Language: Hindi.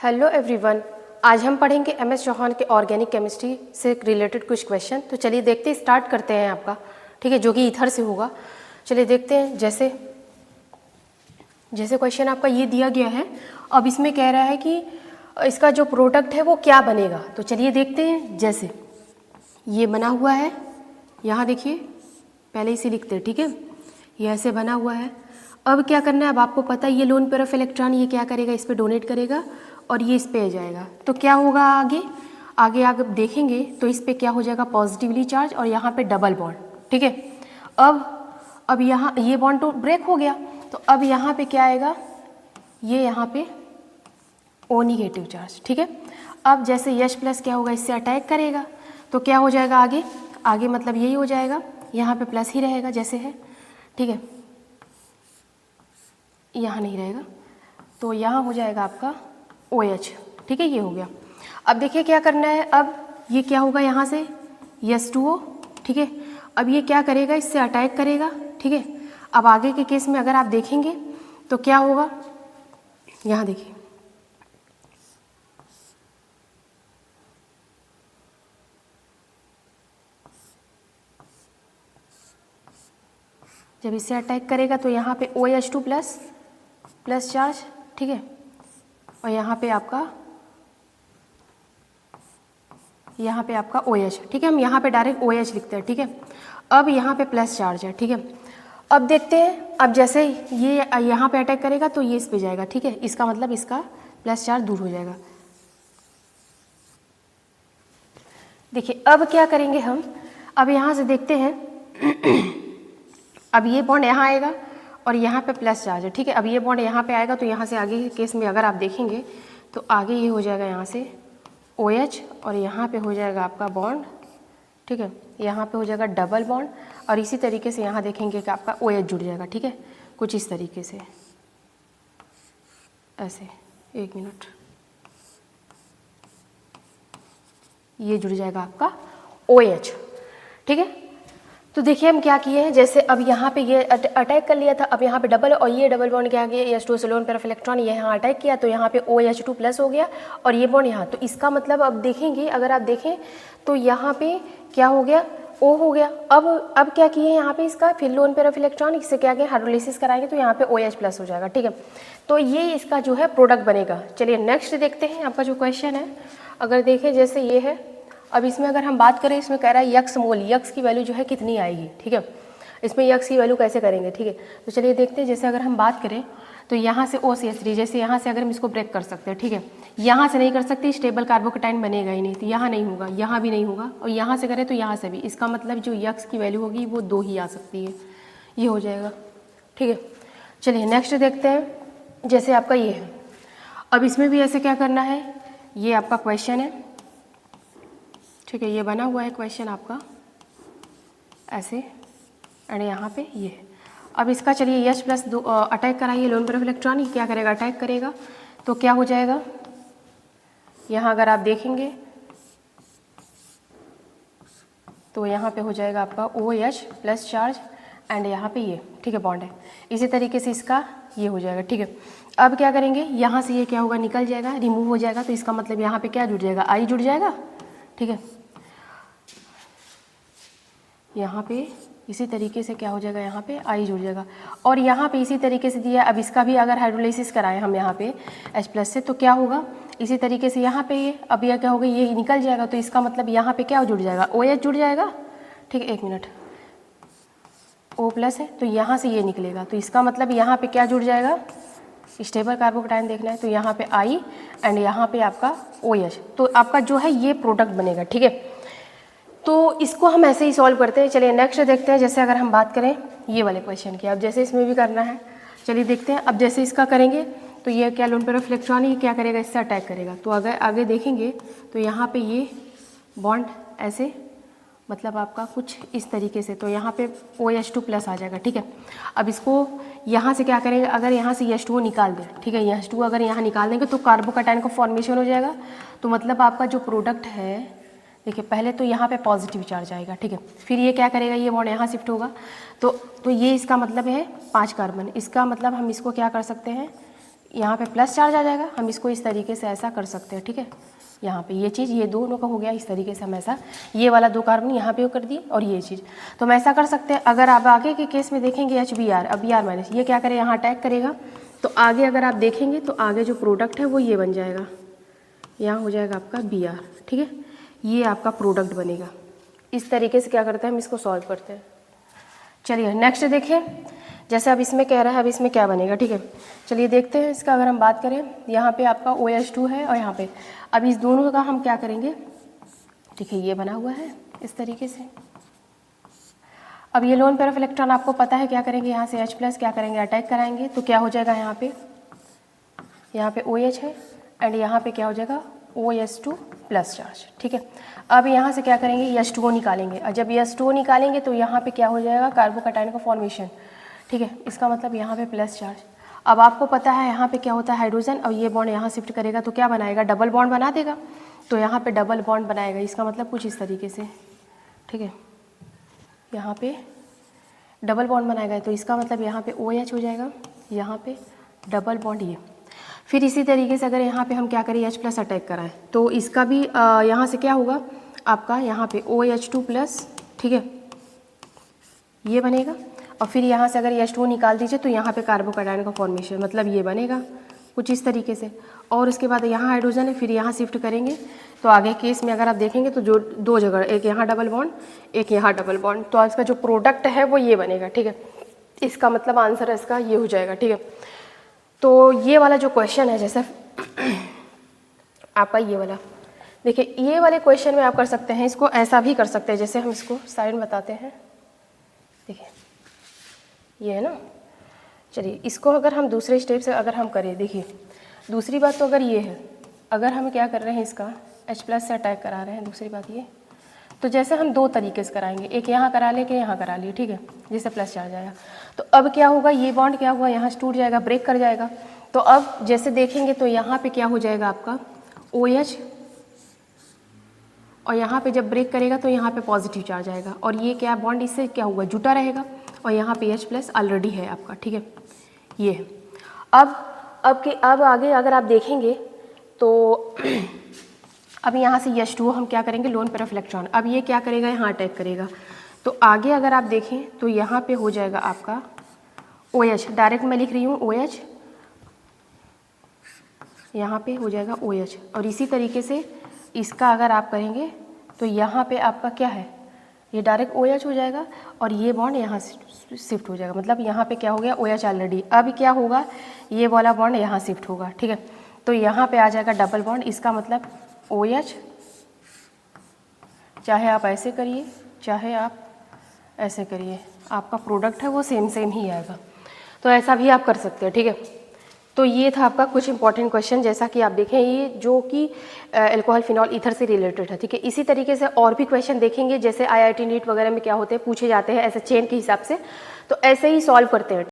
हेलो एवरीवन, आज हम पढ़ेंगे एमएस चौहान के ऑर्गेनिक केमिस्ट्री से रिलेटेड कुछ क्वेश्चन। तो चलिए देखते हैं, स्टार्ट करते हैं आपका, ठीक है, जो कि ईथर से होगा। चलिए देखते हैं। जैसे क्वेश्चन आपका ये दिया गया है, अब इसमें कह रहा है कि इसका जो प्रोडक्ट है वो क्या बनेगा। तो चलिए देखते हैं। जैसे ये बना हुआ है, यहाँ देखिए, पहले इसे लिखते हैं, ठीक है, ये ऐसे बना हुआ है। अब क्या करना है, अब आपको पता है ये लोन पेयर ऑफ इलेक्ट्रॉन ये क्या करेगा, इस पर डोनेट करेगा और ये इस पे आ जाएगा। तो क्या होगा आगे आगे देखेंगे तो इस पे क्या हो जाएगा, पॉजिटिवली चार्ज और यहाँ पे डबल बॉन्ड, ठीक है। अब यहाँ ये बॉन्ड तो ब्रेक हो गया, तो अब यहाँ पे क्या आएगा, ये यहाँ पे ओ निगेटिव चार्ज, ठीक है। अब जैसे यश प्लस क्या होगा, इससे अटैक करेगा, तो क्या हो जाएगा आगे मतलब यही हो जाएगा, यहाँ पे प्लस ही रहेगा जैसे है, ठीक है, यहाँ नहीं रहेगा, तो यहाँ हो जाएगा आपका OH, ठीक है, ये हो गया। अब देखिए क्या करना है, अब ये क्या होगा, यहाँ से H2O, ठीक है। अब ये क्या करेगा, इससे अटैक करेगा, ठीक है। अब आगे के केस में अगर आप देखेंगे तो क्या होगा, यहाँ देखिए, जब इससे अटैक करेगा तो यहाँ पे OH2 प्लस चार्ज, ठीक है, और यहाँ पे आपका OH, ठीक है। हम यहाँ पे डायरेक्ट OH लिखते हैं, ठीक है। अब यहाँ पे प्लस चार्ज है, ठीक है। अब देखते हैं, अब जैसे ये यहाँ पे अटैक करेगा तो ये इस पे जाएगा, ठीक है, इसका मतलब इसका प्लस चार्ज दूर हो जाएगा। देखिए अब क्या करेंगे हम, अब यहाँ से देखते हैं अब ये बॉन्ड यहाँ आएगा और यहाँ पे प्लस चार्ज है, ठीक है। अब ये बॉन्ड यहाँ पे आएगा तो यहाँ से आगे के केस में अगर आप देखेंगे तो आगे ये हो जाएगा यहाँ से OH और यहाँ पे हो जाएगा आपका बॉन्ड, ठीक है, यहाँ पे हो जाएगा डबल बॉन्ड और इसी तरीके से यहाँ देखेंगे कि आपका OH जुड़ जाएगा, ठीक है, कुछ इस तरीके से ऐसे, एक मिनट, ये जुड़ जाएगा आपका OH, ठीक है। तो देखिए हम क्या किए हैं, जैसे अब यहाँ पे ये अटैक कर लिया था, अब यहाँ पे डबल और ये डबल बॉन्ड क्या गया, H2 से लोन पेयर ऑफ इलेक्ट्रॉन ये यहाँ अटैक किया तो यहाँ पे OH2 प्लस हो गया और ये बॉन्ड यहाँ, तो इसका मतलब अब देखेंगे, अगर आप देखें तो यहाँ पे क्या हो गया, O हो गया। अब क्या किए यहाँ पे इसका फिर लोन पेयर ऑफ इलेक्ट्रॉन, इससे क्या किया, हाइड्रोलिसिस कराएंगे तो यहाँ पे OH प्लस हो जाएगा, ठीक है। तो ये इसका जो है प्रोडक्ट बनेगा। चलिए नेक्स्ट देखते हैं, आपका जो क्वेश्चन है, अगर देखें जैसे ये है, अब इसमें अगर हम बात करें, इसमें कह रहा है यक्स मोल, यक्स की वैल्यू जो है कितनी आएगी, ठीक है, इसमें यक्स की वैल्यू कैसे करेंगे, ठीक है। तो चलिए देखते हैं, जैसे अगर हम बात करें तो यहाँ से OCH3, जैसे यहाँ से अगर हम इसको ब्रेक कर सकते हैं, ठीक है, यहाँ से नहीं कर सकते, स्टेबल कार्बोकेटाइन बनेगा ही नहीं, तो यहाँ नहीं होगा, यहाँ भी नहीं होगा, और यहाँ से करें तो यहाँ से भी, इसका मतलब जो यक्स की वैल्यू होगी वो 2 ही आ सकती है, ये हो जाएगा, ठीक है। चलिए नेक्स्ट देखते हैं, जैसे आपका ये है, अब इसमें भी ऐसे क्या करना है, ये आपका क्वेश्चन है, ठीक है, ये बना हुआ है क्वेश्चन आपका ऐसे, एंड यहाँ पे ये है। अब इसका चलिए H प्लस अटैक कराइए लोन पेयर ऑफ इलेक्ट्रॉन, ये क्या करेगा, अटैक करेगा, तो क्या हो जाएगा, यहाँ अगर आप देखेंगे तो यहाँ पे हो जाएगा आपका OH प्लस चार्ज एंड यहाँ पे ये, ठीक है, बॉन्ड है, इसी तरीके से इसका ये हो जाएगा, ठीक है। अब क्या करेंगे, यहाँ से ये क्या होगा, निकल जाएगा, रिमूव हो जाएगा, तो इसका मतलब यहाँ पे क्या जुड़ जाएगा, I जुड़ जाएगा, ठीक है। यहाँ पे इसी तरीके से क्या हो जाएगा, यहाँ पे I जुड़ जाएगा, और यहाँ पे इसी तरीके से दिया। अब इसका भी अगर हाइड्रोलाइसिस कराएं हम यहाँ पे H प्लस से, तो क्या होगा, इसी तरीके से यहाँ पे ये, अब यह क्या होगा, ये निकल जाएगा, तो इसका मतलब यहाँ पे क्या जुड़ जाएगा, OH जुड़ जाएगा, ठीक है, एक मिनट, O प्लस है तो यहाँ से ये निकलेगा, तो इसका मतलब यहाँ पे क्या जुड़ जाएगा, स्टेबल कार्बोकेटाइन देखना है तो यहाँ पे I एंड यहाँ पे आपका OH, तो आपका जो है ये प्रोडक्ट बनेगा, ठीक है। तो इसको हम ऐसे ही सॉल्व करते हैं। चलिए नेक्स्ट देखते हैं, जैसे अगर हम बात करें ये वाले क्वेश्चन की, अब जैसे इसमें भी करना है, चलिए देखते हैं। अब जैसे इसका करेंगे तो ये क्या लोन पेयर ऑफ इलेक्ट्रॉन ये क्या करेगा, इससे अटैक करेगा, तो अगर आगे देखेंगे तो यहाँ पे ये बॉन्ड ऐसे, मतलब आपका कुछ इस तरीके से, तो यहाँ पे OH2 प्लस आ जाएगा, ठीक है। अब इसको यहाँ से क्या करेंगे, अगर यहाँ से H2O निकाल दें, ठीक है, H2O अगर यहाँ निकाल देंगे तो कार्बोकेटाइन का फॉर्मेशन हो जाएगा, तो मतलब आपका जो प्रोडक्ट है, देखिए पहले तो यहाँ पे पॉजिटिव चार्ज आएगा, ठीक है, फिर ये क्या करेगा, ये बॉन्ड यहाँ शिफ्ट होगा, तो ये इसका मतलब है 5 कार्बन, इसका मतलब हम इसको क्या कर सकते हैं, यहाँ पे प्लस चार्ज आ जाएगा। हम इसको इस तरीके से ऐसा कर सकते हैं, ठीक है। यहाँ पे ये चीज़, ये दोनों का हो गया इस तरीके से, हम ऐसा ये वाला 2 कार्बन यहाँ पे कर दिए और ये चीज़, तो हम ऐसा कर सकते हैं। अगर आप आगे के केस में देखेंगे HBr, अब Br माइनस ये क्या करे, यहाँ अटैक करेगा, तो आगे अगर आप देखेंगे तो आगे जो प्रोडक्ट है वो ये बन जाएगा, यहाँ हो जाएगा आपका Br, ठीक है। ये आपका प्रोडक्ट बनेगा। इस तरीके से क्या करते हैं, हम इसको सॉल्व करते हैं। चलिए नेक्स्ट देखें, जैसे अब इसमें कह रहा है अब इसमें क्या बनेगा, ठीक है। चलिए देखते हैं इसका। अगर हम बात करें, यहाँ पे आपका OH2 है और यहाँ पे, अब इस दोनों का हम क्या करेंगे, ठीक है, ये बना हुआ है इस तरीके से। अब ये लोन पेयर ऑफ इलेक्ट्रॉन आपको पता है क्या करेंगे, यहाँ से H+ क्या करेंगे, अटैक कराएंगे, तो क्या हो जाएगा, यहाँ पे OH है एंड यहाँ पे क्या हो जाएगा OS2 प्लस चार्ज, ठीक है। अब यहाँ से क्या करेंगे, H2O निकालेंगे, और जब H2O निकालेंगे तो यहाँ पे क्या हो जाएगा, कार्बोकैटायन का फॉर्मेशन, ठीक है। इसका मतलब यहाँ पे प्लस चार्ज। अब आपको पता है यहाँ पे क्या होता है, हाइड्रोजन, और ये बॉन्ड यहाँ शिफ्ट करेगा तो क्या बनाएगा, डबल बॉन्ड बना देगा, तो यहाँ पे डबल बॉन्ड बनाएगा। इसका मतलब कुछ इस तरीके से, ठीक है, यहाँ पे डबल बॉन्ड बनाएगा, तो इसका मतलब यहाँ पे OH हो जाएगा, यहाँ पे डबल बॉन्ड ये। फिर इसी तरीके से अगर यहाँ पे हम क्या करें, H+ अटैक कराएं, तो इसका भी यहाँ से क्या होगा आपका, यहाँ पे OH2+, ठीक है, ये बनेगा। और फिर यहाँ से अगर H2O निकाल दीजिए तो यहाँ पे कार्बोकैटायन का फॉर्मेशन, मतलब ये बनेगा कुछ इस तरीके से। और उसके बाद यहाँ हाइड्रोजन है, फिर यहाँ शिफ्ट करेंगे, तो आगे केस में अगर आप देखेंगे तो जो 2 जगह, एक यहाँ डबल बॉन्ड, एक यहाँ डबल बॉन्ड, तो इसका जो प्रोडक्ट है वो ये बनेगा, ठीक है। इसका मतलब आंसर है इसका ये हो जाएगा, ठीक है। तो ये वाला जो क्वेश्चन है, जैसे आपका ये वाला, देखिए ये वाले क्वेश्चन में आप कर सकते हैं, इसको ऐसा भी कर सकते हैं, जैसे हम इसको साइड बताते हैं, देखिए ये है ना। चलिए इसको अगर हम दूसरे स्टेप से अगर हम करें, देखिए दूसरी बात तो अगर ये है, अगर हम क्या कर रहे हैं, इसका H+ से अटैक करा रहे हैं, दूसरी बात ये, तो जैसे हम 2 तरीके से कराएंगे, एक यहाँ करा ले, कि यहाँ करा लिए, ठीक है, जिससे प्लस चार्ज आया। तो अब क्या होगा, ये बॉन्ड क्या हुआ, यहाँ से टूट जाएगा, ब्रेक कर जाएगा। तो अब जैसे देखेंगे तो यहाँ पे क्या हो जाएगा आपका OH, और यहाँ पे जब ब्रेक करेगा तो यहाँ पे पॉजिटिव चार्ज आएगा, और ये क्या बॉन्ड इससे क्या हुआ, जुटा रहेगा, और यहाँ पे H+ ऑलरेडी है आपका, ठीक है, ये है। अब आगे अगर आप देखेंगे तो अब यहाँ से H2O हम क्या करेंगे, लोन पेयर ऑफ इलेक्ट्रॉन, अब ये क्या करेगा, यहाँ अटैक करेगा, तो आगे अगर आप देखें तो यहाँ पे हो जाएगा आपका OH, डायरेक्ट मैं लिख रही हूँ OH, यहाँ पे हो जाएगा OH, और इसी तरीके से इसका अगर आप करेंगे तो यहाँ पे आपका क्या है, ये डायरेक्ट OH हो जाएगा, और ये बॉन्ड यहाँ से शिफ्ट हो जाएगा, मतलब यहाँ पे क्या हो गया, OH ऑलरेडी। अब क्या होगा, ये वाला बॉन्ड यहाँ शिफ्ट होगा, ठीक है, तो यहाँ पे आ जाएगा डबल बॉन्ड, इसका मतलब OH, चाहे आप ऐसे करिए चाहे आप ऐसे करिए, आपका प्रोडक्ट है वो सेम ही आएगा। तो ऐसा भी आप कर सकते हैं, ठीक है। तो ये था आपका कुछ इंपॉर्टेंट क्वेश्चन, जैसा कि आप देखें ये जो कि अल्कोहल फिनॉल ईथर से रिलेटेड है, ठीक है। इसी तरीके से और भी क्वेश्चन देखेंगे, जैसे IIT नीट वगैरह में क्या होते हैं, पूछे जाते हैं ऐसे चेन के हिसाब से, तो ऐसे ही सॉल्व करते हैं।